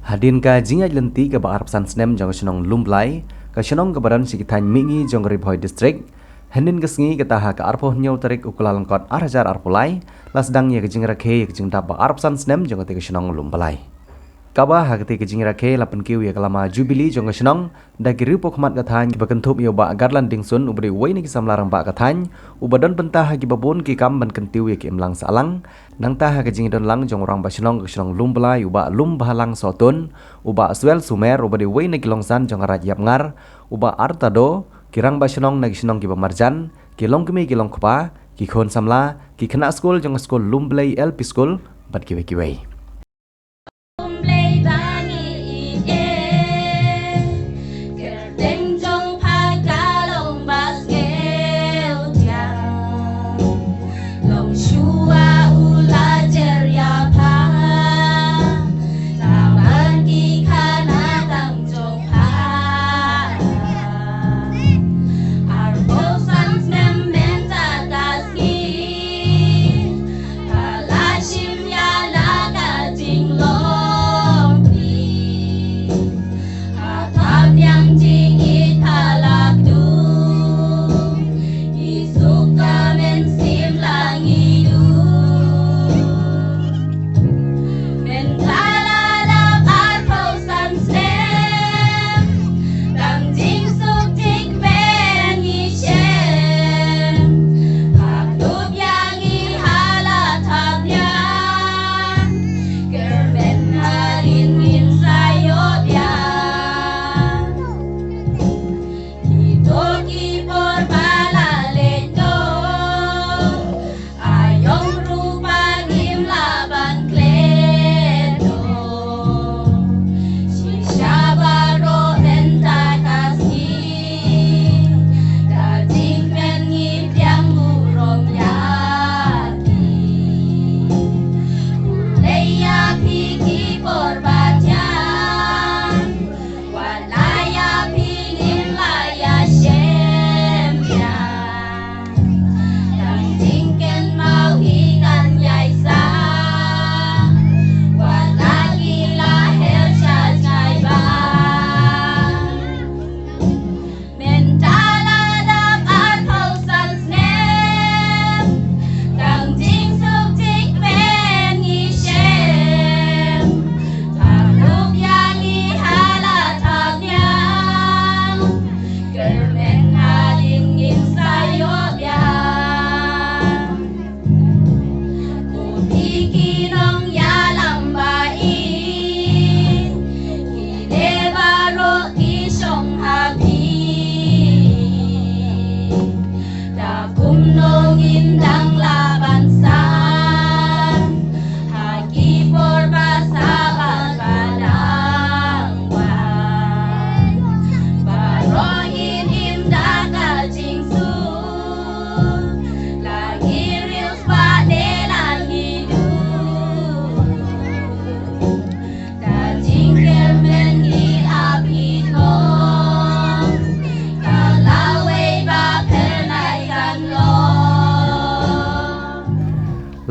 Hadin ka jingat lenti ka ba Arab san snem jong senong lumblai ka senong ka baran sikitan mingi jong Ribhoi district Hanin ka sngi ka taha ka arpo nyau tarik ukulalangkot arhajar arpulai lasdang ya ka jingra ke ya ka jingta ba Arab san snem jong ka senong lumblai Kaba hagati ke jingra ke lapan kiu ya kalama jubili jong senong da giri pokmat kathan ki bakentup yo ba garlan dingsun ubri wei ni samlarang ba kathan ubadon pentah ki babon ki kam ban kentiu ya ki imlang salang nang tah ka jingdon lang jong orang ba senong ka senong lumblai uba lumbalang sotun uba swel sumer ubri wei ni kilongsan jong raj yap ngar uba artado kirang ba senong nagi senong ki bamarjan ki long kemi ki long khpa ki khon samla ki khana school jong school lumblai LP school bat ki wei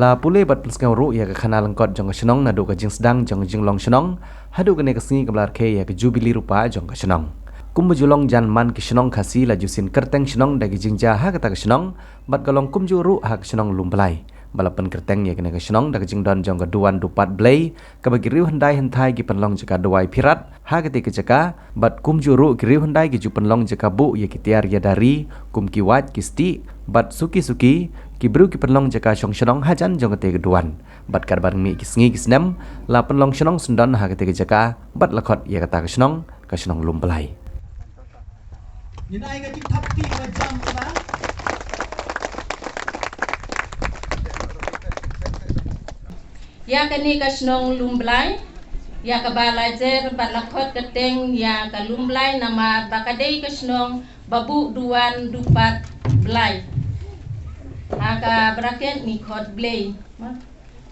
La pule bat pelskau ru ya ka khana langkot jong senong nadu ka jing sedang jong jing long senong hadu ka ne ka sngi kablar ke ya ka jubili rupa jong ka senong kum julong jan man ki senong khasi la jusin kerteng senong dagi jingja ha kata ka senong bat galong kum ju ru ha ka senong lumblai balapan kerteng ya ka ne ka senong dagi jing don jong ka duan dupat blai ka bagi riu handai hantai ki penlong jaka duai pirat ha ka te ka jaka bat kum ju ru ki riu handai ki ju penlong jaka bu ya ki tiar ya dari kum ki wat ki sti bat suki suki Kibru ki penlong jaka syong senong hajan jong kete keduan bat karbar mi ki sngi ki snem la penlong senong sundan ha kete jaka bat lakot ya kata ka senong lumblai Ninai ka jing thappi ka jam ba Ya kani ka senong lumblai ya ka balajer bat lakot keteng ya ka lumblai nama bakadei ka senong babu duan dupat blai Haka bracket ni khot blay.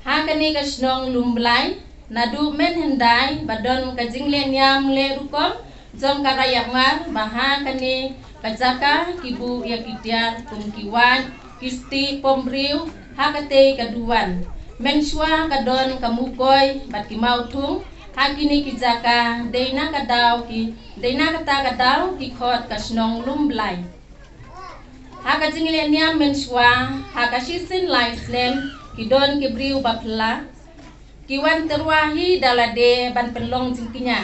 Haka ni ka senong lumblai nadu men hendai badon ka jinglen yam le rukom jom ka rayak ngar baha kani ka jaka kibu ya kitiar kum kiwan kisti pomriu haka te ka duan men shwa ka don ka mukoy bat ki mautung Hakini ki jaka deina kata kadau ki khot kasnong lumblai. Haka jingile niam menshwa haka shisin lai snem ki don ki briu bapla ki wan terwahi dalade ban penlong jingkinya.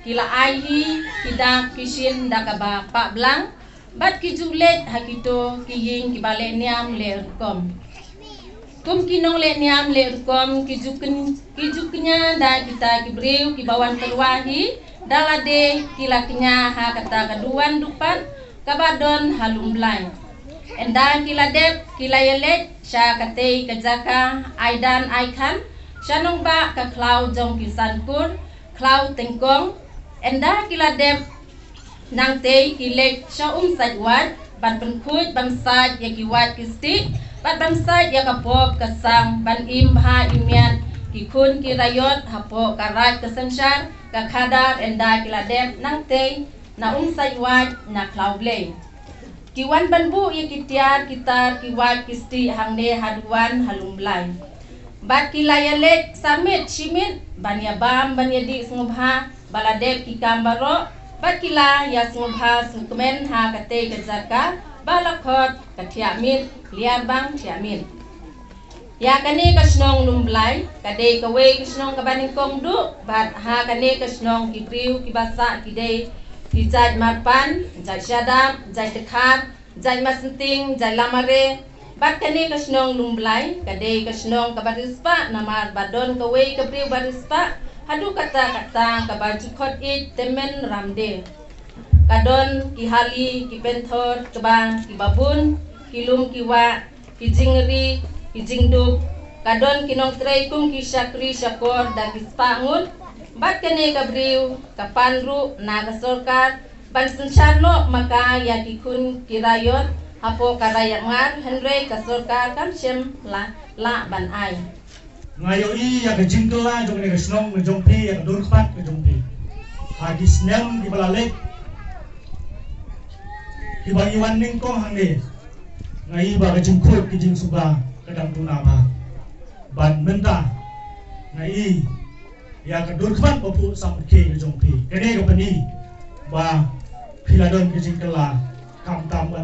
Kila aihi kita kishin dakaba pak blang bat ki julet hakito ki ying ki bale niam le kom. Kum kinong le niam le kom ki juknya da kita ki briu ki bawan terwahi dalade kila kenya ha kata kaduan dupan kabadon halumblai. Enda kila dep kila yelet sya katei kajaka aidan aikan syanong ba ka klau jong kisankur klau tengkong. Enda kila dep nang tei kilek sya sajwat ban penkut bangsat ya kiwat kisti bat bangsat ya kapop kasang ban imha imian kikun kirayot hapo karat kesensyar kakadar enda kila dep nang tei na sajwat na klauble kiwan banbu ya kitiar kitar kiwat kisti hangde haduan halumblai bat kila yalek samit shimit ban yabam ban yadi sngubha baladep kikambaro bat kila ya sngubha sngkemen ha kate kajaka balakot katiamit liar bang tiamit ya kane kasnong lumblai kade kawe kasnong kabaning kongdu bat ha kane kasnong kipriu kibasa kide kijaj marpan jaj syadam jaj dekat jaj masenting jaj lamare bat kane kasnong lumblai kade kasnong kabarispa namar badon kawe kapriu barispa hadu kata kabaju khot it temen ramde kadon kihali kipenthor kebang kibabun kilum kiwa kijingri kijingduk kadon kinong trei kum kisakri syakor da kispangun bat kene kabriu kapanru na kasorkar ban sensyarno maka ya kikun kirayot hapo karayangar henre kasorkar kan syem la ban ai ngayo i ya kejingkela jong ne kasnong ngejongpi ya kedurpat ngejongpi hadis nem di balalek di bagi waning kong hangde ngai ba kejingkut kejing suba kadang tunaba ban menta ngai ya kedurpat popu samke ngejongpi kene kapani ba philadon kejingkela kam ban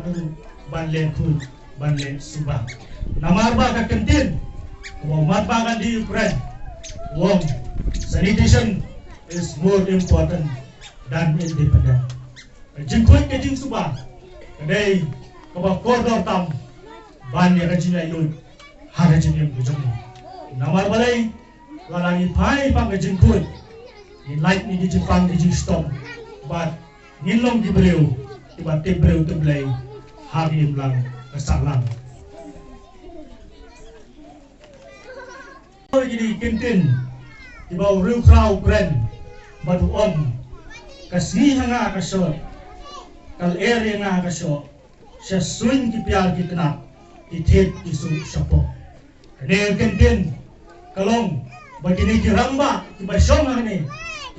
ban len kut ban len suba namar ba ka kentin memanfaatkan di Ukraine. Sanitation is more important than independent. Jingkut ke jing suba, kadai kabah koridor tam, ban ya kajina yun, hara jingem kujong. Namar balai, lalangi pai pang jingkut, ni light ni jipang di jing stop, but nilong di beliau, tiba tibreu teblai, hari imlang kesalang. Jadi kintin di bawah riu krau kren batu om kasih hanga kasot kal area nga kasot siya swing kipial kitnap itit isu syapo kene kintin kalong bagini kiramba tiba syong ngani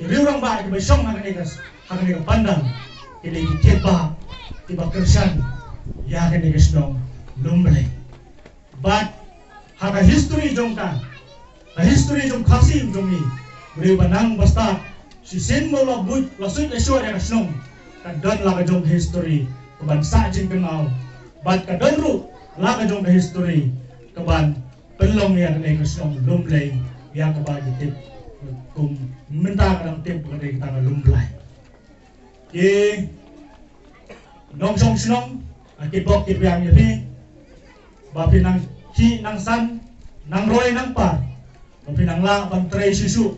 riu ramba tiba syong ngani kas hangani pandang ini kitit ba tiba kersan ya kene kasnong lumble but haka history jongka la history jom khasi jom ni beri banang basta si sen mo la buj la suit la show ya kasnong kadon la ka jom history kebansa jing kenal bat kadon ru la ka jom history keban pelong ya kene kasnong lumlai ya ka ba tip kum minta kadang tip kene kita lumlai ke nong song snong akibok kibyang ni ba pinang ki nang san nang roy nang par pinangla bantray susu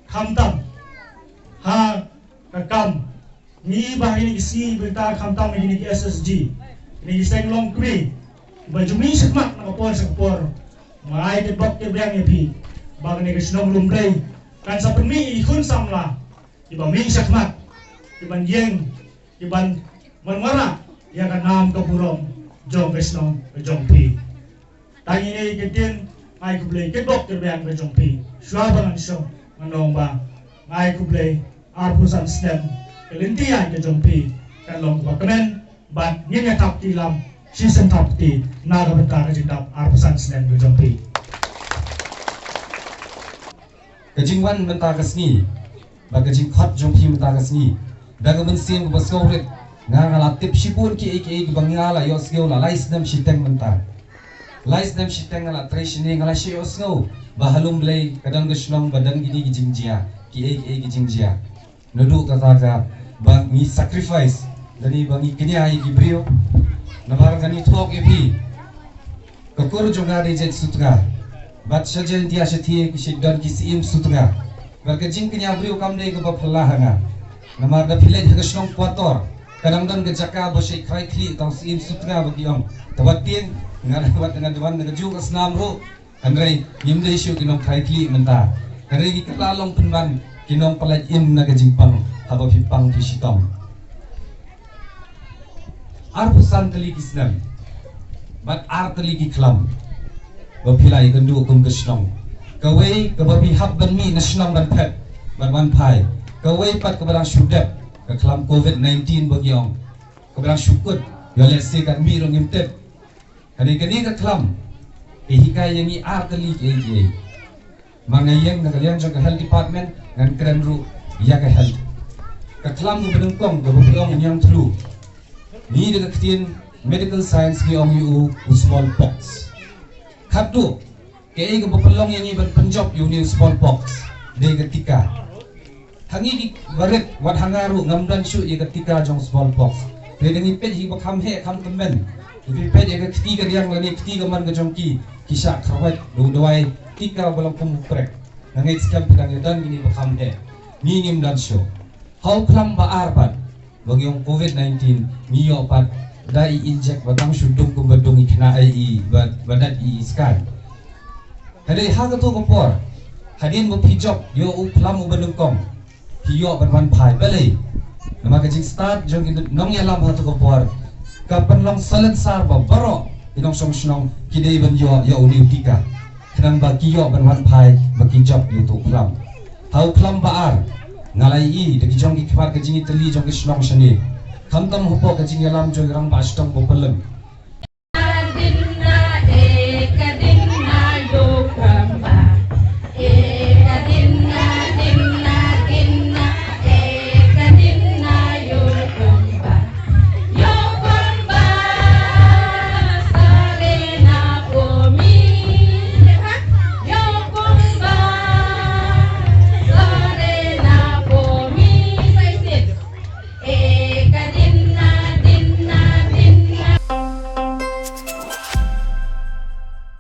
kamtam ha kakam ni bahini isi berita kamtam ini SSG ini iseng long kri bajumi sekmak nakapor sekapor mai ke bok ke briang epi bag ni kisnong lumbrei kan sa penmi ikun samla iba mi sekmak iban yeng iban manwara ya kan nam kapurom jong kisnong jong pi tangi ni ketin ai kublai ketbok terbayang berjongpi swabangan syong manong ba ai kublai arpusan stem kelintian kejongpi kalong bakamen bat nginya tap tilam season tap ti naga bentar jindap arpusan stem berjongpi kajing wan menta kasni ba kajing khot jong phi menta kasni daga men sim ba skawret ngala tip shipun ki bangala yo skeu la lais nam shiteng menta lais nam shiteng ala treshini ngala shi yo snow ba halum blai kadang gesnong badan gini gijingjia ki gijingjia nudu kata ba mi sacrifice dari bangi kini ai gibrio nabar gani thok epi kakur jonga de jet sutra bat sajen dia setie ki sidon ki sim sutra ba kajing kini abrio kam de ko phalla hanga namar da phile gesnong kwator kadang ke jaka bo sei khai khli tang sim sutra ba kiong tawatin ngara wat dengan dewan dengan ju kasnam ro andrei yimde isu kinong khai khli menta kare ki kalalong penban kinong palaj im na kajing pang haba pipang pisitong arpusan tali kisnam bat artali ki klam bapilai kendu kum kesnong kawai kebabi hab ban mi nasnong dan pet ban wan pai kawai pat kebarang syudap ke klam covid-19 bagiong kebarang syukut yo let's say kan mi rong imtep kani ke klam hikai yang i artali ki mangayeng na kalian jong health department ngan keren ru ya ke health ke klam nu benengkong ke bagiong yang telu ni de ketin medical science ki ong yu smallpox khatu ke ga bapalong yang iban penjob uni smallpox de ketika hangi di baret wat hangaru ngamdan syu ye ketika jong smallpox de dengi pet hi bakam he kam temen di pet ye ketika yang lani ketika man ke jong ki kisah krawat do doai tika balang pumuprek nangai skam pedang dan gini bakam he ni ngim dan syu hau klam ba arpat bagiong covid-19 miyo pat dai injek batang sudung kumbadung ikna ai badat i skan hade haga to kompor hadin mo pijok yo uplam ubadungkong hiyo banwan pai balai nama kajing start jong nong yalam hatu kompor kapan long salat sar ba baro inong song snong kidei ban yo uni tika kenang ba kiyo banwan pai bakijok yo to uplam hau uplam baar ngalai i de jong ki kipar kajing itali jong ki snong shani kamtam hopo kajing yalam jong rang ba stong bopalam